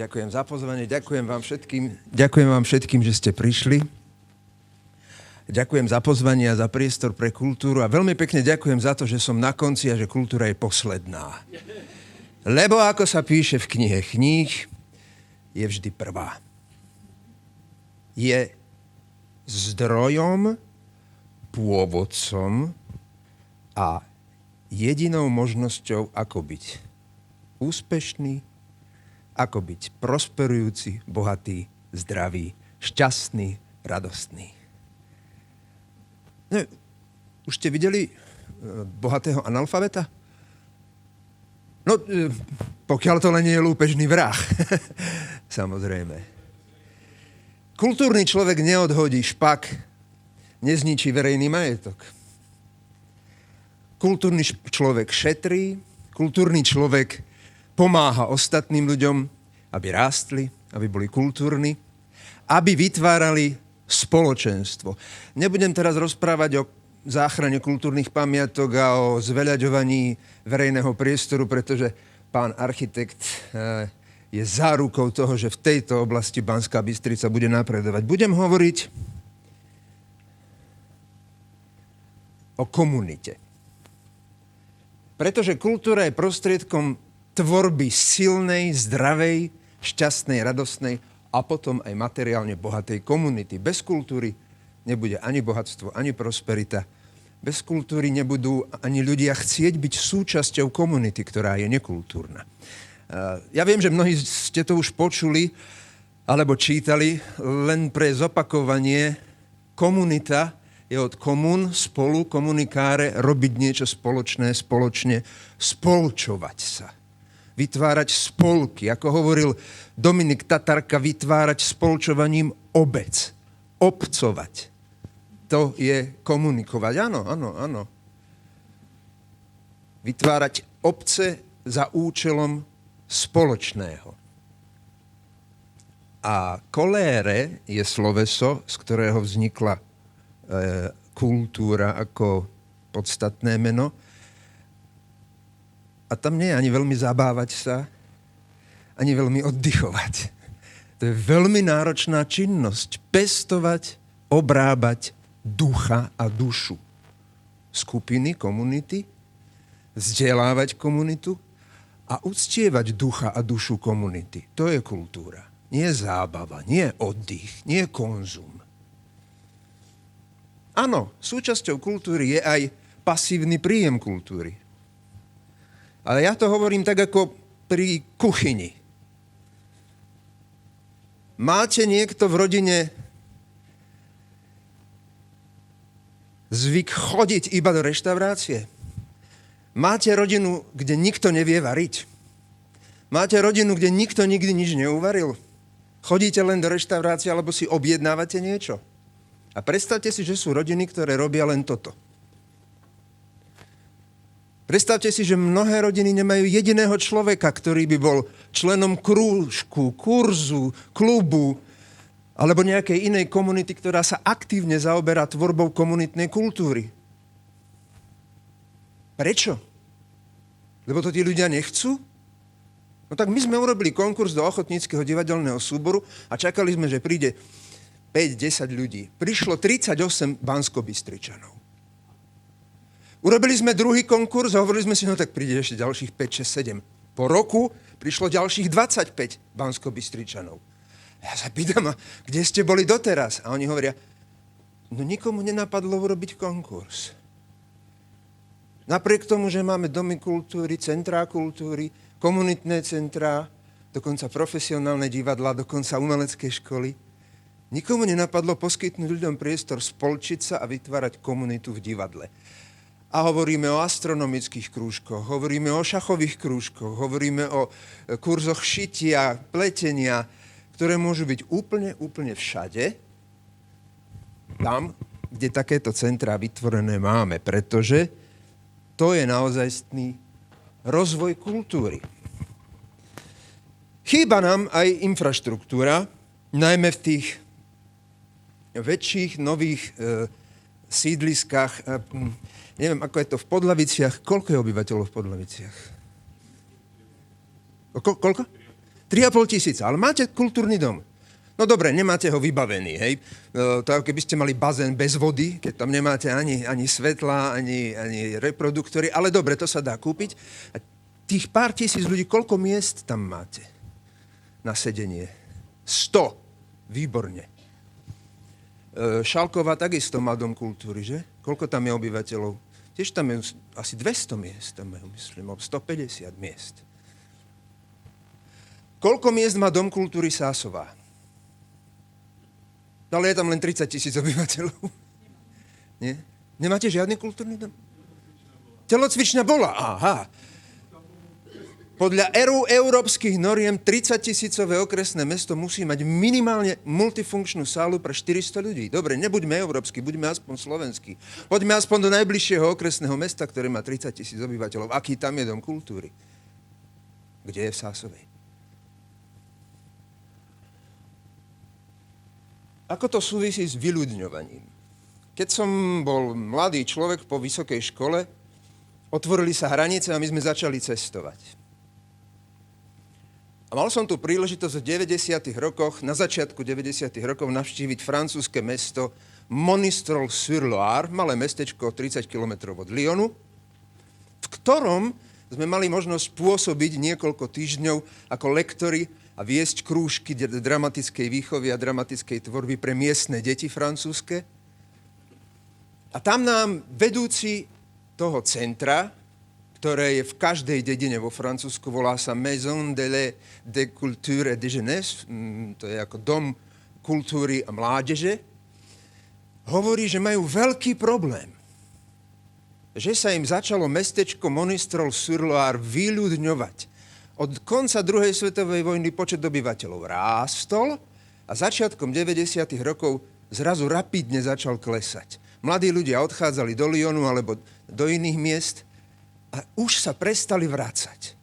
Ďakujem za pozvanie, ďakujem vám všetkým, že ste prišli. Ďakujem za pozvanie a za priestor pre kultúru a veľmi pekne ďakujem za to, že som na konci a že kultúra je posledná. Lebo ako sa píše v knihe kníh, je vždy prvá. Je zdrojom, pôvodcom a jedinou možnosťou, ako byť úspešný, ako byť prosperujúci, bohatý, zdravý, šťastný, radostný. No, už ste videli bohatého analfabeta? No, pokiaľ to len nie je lúpežný vrah. Samozrejme. Kultúrny človek neodhodí špak, nezničí verejný majetok. Kultúrny človek šetrí, kultúrny človek pomáha ostatným ľuďom, aby rástli, aby boli kultúrni, aby vytvárali spoločenstvo. Nebudem teraz rozprávať o záchrane kultúrnych pamiatok a o zveľaďovaní verejného priestoru, pretože pán architekt je zárukou toho, že v tejto oblasti Banská Bystrica bude napredovať. Budem hovoriť o komunite. Pretože kultúra je prostriedkom tvorby silnej, zdravej, šťastnej, radostnej a potom aj materiálne bohatej komunity. Bez kultúry nebude ani bohatstvo, ani prosperita. Bez kultúry nebudú ani ľudia chcieť byť súčasťou komunity, ktorá je nekultúrna. Ja viem, že mnohí ste to už počuli alebo čítali, len pre zopakovanie, komunita je od komun, spolu, komunikáre, robiť niečo spoločné, spoločne, spolčovať sa. Vytvárať spolky, ako hovoril Dominik Tatarka, vytvárať spolčovaním obec, obcovať. To je komunikovať. Áno. Vytvárať obce za účelom spoločného. A kolére je sloveso, z ktorého vznikla kultúra ako podstatné meno. A tam nie je ani veľmi zabávať sa, ani veľmi oddychovať. To je veľmi náročná činnosť. Pestovať, obrábať ducha a dušu. Skupiny, komunity, vzdelávať komunitu a uctievať ducha a dušu komunity. To je kultúra. Nie zábava, nie oddych, nie konzum. Áno, súčasťou kultúry je aj pasívny príjem kultúry. Ale ja to hovorím tak ako pri kuchyni. Máte niekto v rodine zvyk chodiť iba do reštaurácie? Máte rodinu, kde nikto nevie variť? Máte rodinu, kde nikto nikdy nič neuvaril? Chodíte len do reštaurácie alebo si objednávate niečo? A predstavte si, že sú rodiny, ktoré robia len toto. Predstavte si, že mnohé rodiny nemajú jediného človeka, ktorý by bol členom krúžku, kurzu, klubu alebo nejakej inej komunity, ktorá sa aktívne zaoberá tvorbou komunitnej kultúry. Prečo? Lebo to tí ľudia nechcú? No tak my sme urobili konkurs do ochotníckeho divadelného súboru a čakali sme, že príde 5-10 ľudí. Prišlo 38 Banskobystričanov. Urobili sme druhý konkurs a hovorili sme si, no tak príde ešte ďalších 5, 6, 7. Po roku prišlo ďalších 25 Banskobystričanov. Ja sa pýtam, kde ste boli doteraz? A oni hovoria, no nikomu nenapadlo urobiť konkurs. Napriek tomu, že máme domy kultúry, centrá kultúry, komunitné centrá, dokonca profesionálne divadlá, dokonca umelecké školy, nikomu nenapadlo poskytnúť ľuďom priestor spolčiť sa a vytvárať komunitu v divadle. A hovoríme o astronomických krúžkoch, hovoríme o šachových krúžkoch, hovoríme o kurzoch šitia, pletenia, ktoré môžu byť úplne všade, tam, kde takéto centrá vytvorené máme, pretože to je naozajstný rozvoj kultúry. Chýba nám aj infraštruktúra, najmä v tých väčších, nových sídliskách. Neviem, ako je to v Podlaviciach. Koľko je obyvateľov v Podlaviciach? Koľko? 3,5 tisíca, ale máte kultúrny dom. No dobre, nemáte ho vybavený, hej. To keby ste mali bazén bez vody, keď tam nemáte ani svetla, ani reproduktory, ale dobre, to sa dá kúpiť. A tých pár tisíc ľudí, koľko miest tam máte na sedenie? 100. Výborne. Šalková takisto má dom kultúry, že? Koľko tam je obyvateľov? Tiež tam je asi 200 miest, tam majú, myslím, 150 miest. Koľko miest má dom kultúry Sásová? Ale je tam len 30 000 obyvateľov. Nie? Nemáte žiadny kultúrny dom? Telocvičňa bola, aha. Podľa európskych noriem 30 000-ové okresné mesto musí mať minimálne multifunkčnú sálu pre 400 ľudí. Dobre, nebuďme európsky, buďme aspoň slovenskí. Poďme aspoň do najbližšieho okresného mesta, ktoré má 30 000 obyvateľov. Aký tam je dom kultúry? Kde je v Sásovej? Ako to súvisí s vyľudňovaním? Keď som bol mladý človek po vysokej škole, otvorili sa hranice a my sme začali cestovať. A mal som tu príležitosť v 90. rokoch, na začiatku 90. rokov navštíviť francúzske mesto Monistrol-sur-Loire, malé mestečko 30 km od Lyonu, v ktorom sme mali možnosť pôsobiť niekoľko týždňov ako lektori a viesť krúžky dramatickej výchovy a dramatickej tvorby pre miestne deti francúzske. A tam nám vedúci toho centra, ktoré je v každej dedine vo Francúzsku, volá sa Maison de Culture et de Jeunesse, to je ako dom kultúry a mládeže, hovorí, že majú veľký problém. Že sa im začalo mestečko Monistrol-sur-Loire vyľudňovať. Od konca druhej svetovej vojny počet obyvateľov rástol a začiatkom 90. rokov zrazu rapidne začal klesať. Mladí ľudia odchádzali do Lyonu alebo do iných miest a už sa prestali vrácať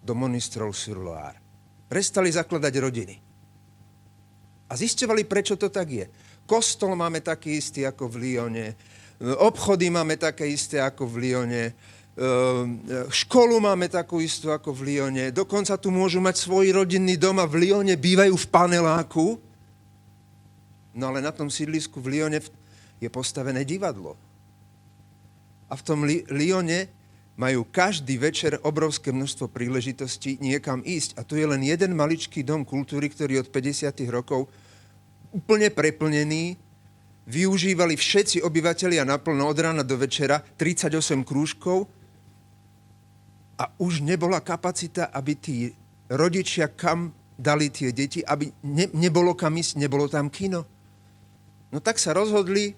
do Monistrol-sur-Loire. Prestali zakladať rodiny. A zisťovali, prečo to tak je. Kostol máme taký istý ako v Lyone, obchody máme také isté ako v Lyone, školu máme takú istú ako v Lyone, dokonca tu môžu mať svoj rodinný dom a v Lyone bývajú v paneláku. No ale na tom sídlisku v Lyone je postavené divadlo. A v tom Lyone majú každý večer obrovské množstvo príležitostí niekam ísť. A tu je len jeden maličký dom kultúry, ktorý od 50. rokov úplne preplnený. Využívali všetci obyvatelia naplno od rána do večera 38 krúžkov a už nebola kapacita, aby tí rodičia kam dali tie deti, aby nebolo kam ísť, nebolo tam kino. No tak sa rozhodli,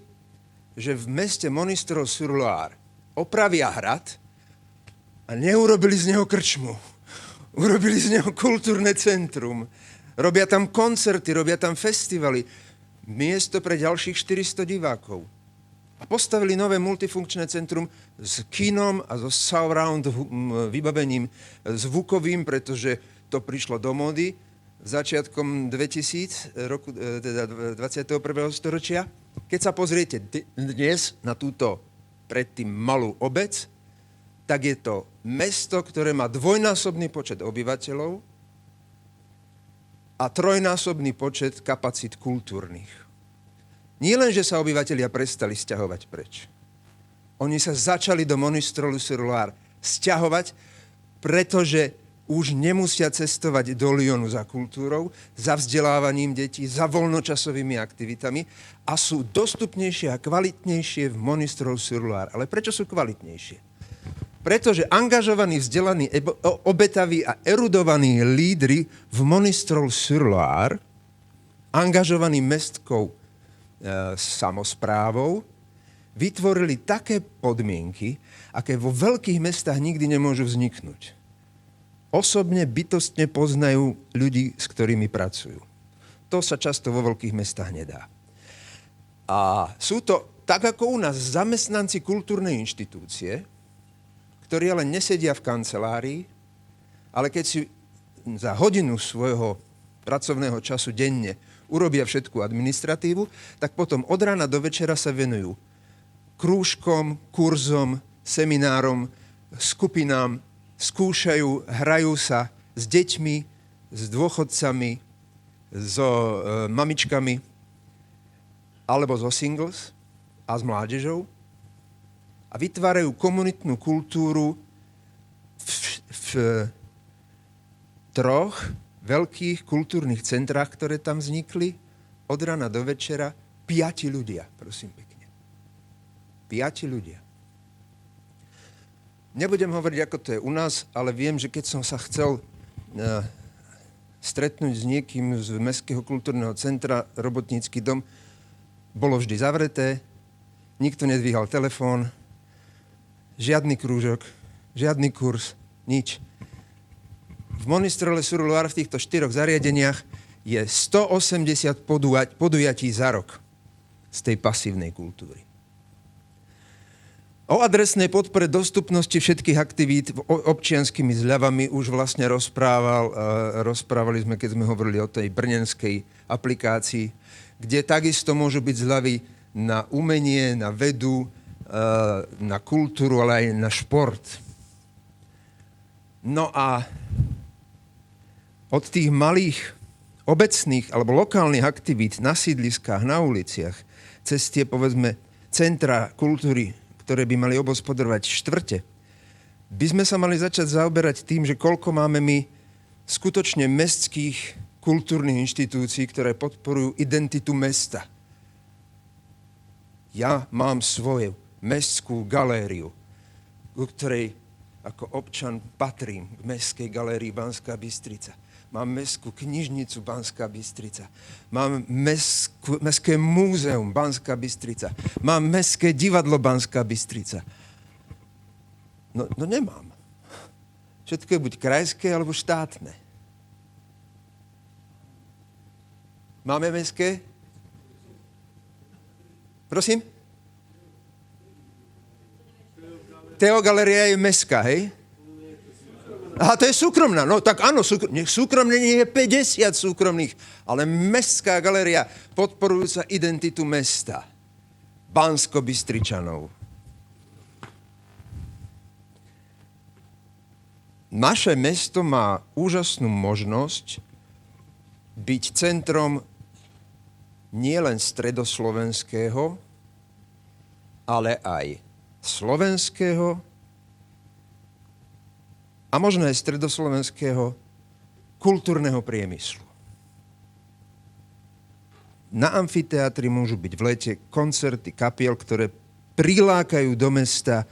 že v meste Monistrol-sur-Loire opravia hrad a neurobili z neho krčmu. Urobili z neho kultúrne centrum. Robia tam koncerty, robia tam festivaly. Miesto pre ďalších 400 divákov. A postavili nové multifunkčné centrum s kinom a so surround vybavením zvukovým, pretože to prišlo do módy začiatkom 2000, roku, teda 21. storočia. Keď sa pozriete dnes na túto predtým malú obec, tak je to mesto, ktoré má dvojnásobný počet obyvateľov a trojnásobný počet kapacít kultúrnych. Nie len, že sa obyvatelia prestali sťahovať preč. Oni sa začali do Monistrolu-sur-Loire sťahovať, pretože už nemusia cestovať do Lyonu za kultúrou, za vzdelávaním detí, za voľnočasovými aktivitami a sú dostupnejšie a kvalitnejšie v Monistrol-sur-Loire. Ale prečo sú kvalitnejšie? Pretože angažovaní, vzdelaní, obetaví a erudovaní lídri v Monistrol-sur-Loire, angažovaní mestkou samosprávou, vytvorili také podmienky, aké vo veľkých mestách nikdy nemôžu vzniknúť. Osobne, bytostne poznajú ľudí, s ktorými pracujú. To sa často vo veľkých mestách nedá. A sú to, tak ako u nás, zamestnanci kultúrnej inštitúcie, ktorí ale nesedia v kancelárii, ale keď si za hodinu svojho pracovného času denne urobia všetku administratívu, tak potom od rána do večera sa venujú krúžkom, kurzom, seminárom, skupinám, skúšajú, hrajú sa s deťmi, s dôchodcami, so mamičkami, alebo so singles a s mládežou a vytvárajú komunitnú kultúru v troch veľkých kultúrnych centrách, ktoré tam vznikli od rana do večera. 5 ľudia, prosím pekne. 5 ľudia. Nebudem hovoriť, ako to je u nás, ale viem, že keď som sa chcel stretnúť s niekým z Mestského kultúrneho centra, Robotnícky dom, bolo vždy zavreté, nikto nedvíhal telefón, žiadny krúžok, žiadny kurz, nič. V Monistrol-sur-Loire v týchto 4 zariadeniach je 180 podujatí za rok z tej pasívnej kultúry. O adresnej podpore dostupnosti všetkých aktivít občianskymi zľavami už vlastne rozprávali sme, keď sme hovorili o tej brnenskej aplikácii, kde takisto môžu byť zľavy na umenie, na vedu, na kultúru, ale aj na šport. No a od tých malých obecných alebo lokálnych aktivít na sídliskách, na uliciach, cez tie, povedzme, centra kultúry, ktoré by mali obospodarovať štvrte, by sme sa mali začať zaoberať tým, že koľko máme my skutočne mestských kultúrnych inštitúcií, ktoré podporujú identitu mesta. Ja mám svoju mestskú galériu, ku ktorej ako občan patrím k Mestskej galérii Banská Bystrica. Mám mestskú knižnicu Banská Bystrica. Mám mestské múzeum Banská Bystrica. Mám mestské divadlo Banská Bystrica. No nemám. Všetko je buď krajské, alebo štátne. Máme mestské? Prosím? Teogaleria je mestská, hej? Aha, to je súkromná. No tak áno, súkromne nie je 50 súkromných, ale mestská galéria podporujúca identitu mesta. Banskobystričanov. Naše mesto má úžasnú možnosť byť centrom nielen stredoslovenského, ale aj slovenského a možno aj stredoslovenského kultúrneho priemyslu. Na amfiteátri môžu byť v lete koncerty kapiel, ktoré prilákajú do mesta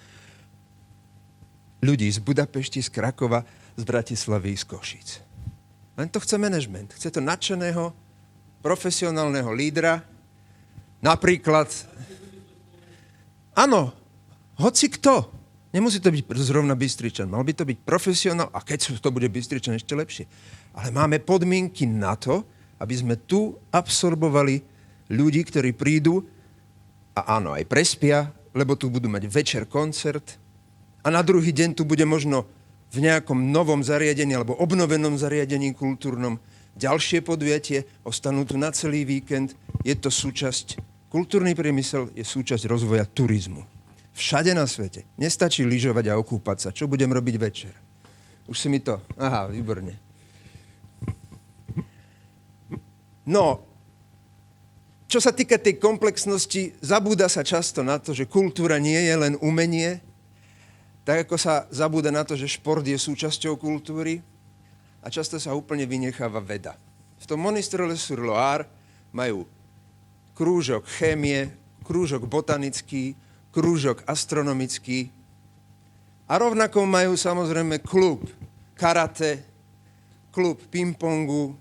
ľudí z Budapešti, z Krakova, z Bratislavy, z Košíc. Len to chce manažment. Chce to nadšeného, profesionálneho lídra. Napríklad, áno, hoci kto. Nemusí to byť zrovna Bystričan. Mal by to byť profesionál, a keď to bude Bystričan, ešte lepšie. Ale máme podmienky na to, aby sme tu absorbovali ľudí, ktorí prídu a áno, aj prespia, lebo tu budú mať večer koncert a na druhý deň tu bude možno v nejakom novom zariadení alebo obnovenom zariadení kultúrnom ďalšie podujatie, ostanú tu na celý víkend. Je to súčasť, kultúrny priemysel je súčasť rozvoja turizmu. Všade na svete. Nestačí lyžovať a okúpať sa. Čo budem robiť večer? Už si mi to... Aha, výborne. No, čo sa týka tej komplexnosti, zabúda sa často na to, že kultúra nie je len umenie, tak ako sa zabúda na to, že šport je súčasťou kultúry a často sa úplne vynecháva veda. V tom Monistrol-sur-Loire majú krúžok chémie, krúžok botanický, krúžok astronomický a rovnako majú samozrejme klub karate, klub ping-pongu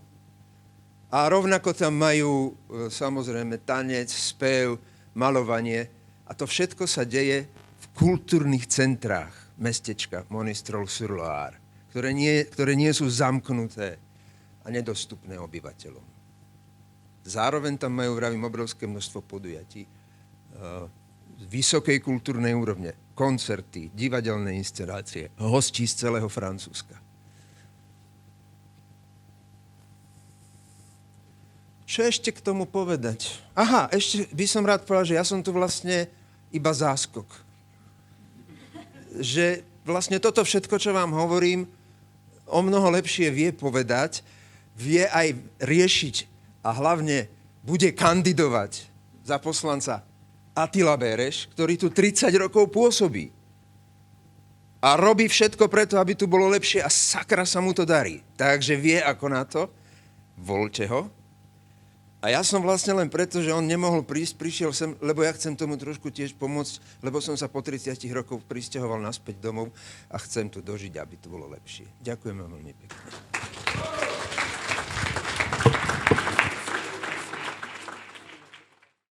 a rovnako tam majú samozrejme tanec, spev, malovanie a to všetko sa deje v kultúrnych centrách mestečka Monistrol-sur-Loire, ktoré nie sú zamknuté a nedostupné obyvateľom. Zároveň tam majú, vravím, obrovské množstvo podujatí z vysokej kultúrnej úrovne, koncerty, divadelné inscenácie, hostí z celého Francúzska. Čo ešte k tomu povedať? Aha, ešte by som rád povedal, že ja som tu vlastne iba záskok. Že vlastne toto všetko, čo vám hovorím, o mnoho lepšie vie povedať vie aj riešiť a hlavne bude kandidovať za poslanca Attila Béreš, ktorý tu 30 rokov pôsobí. A robí všetko preto, aby tu bolo lepšie a sakra sa mu to darí. Takže vie ako na to, voľte ho. A ja som vlastne len preto, že on nemohol prísť, prišiel sem, lebo ja chcem tomu trošku tiež pomôcť, lebo som sa po 30 rokoch prisťahoval naspäť domov a chcem tu dožiť, aby to bolo lepšie. Ďakujem vám veľmi pekne.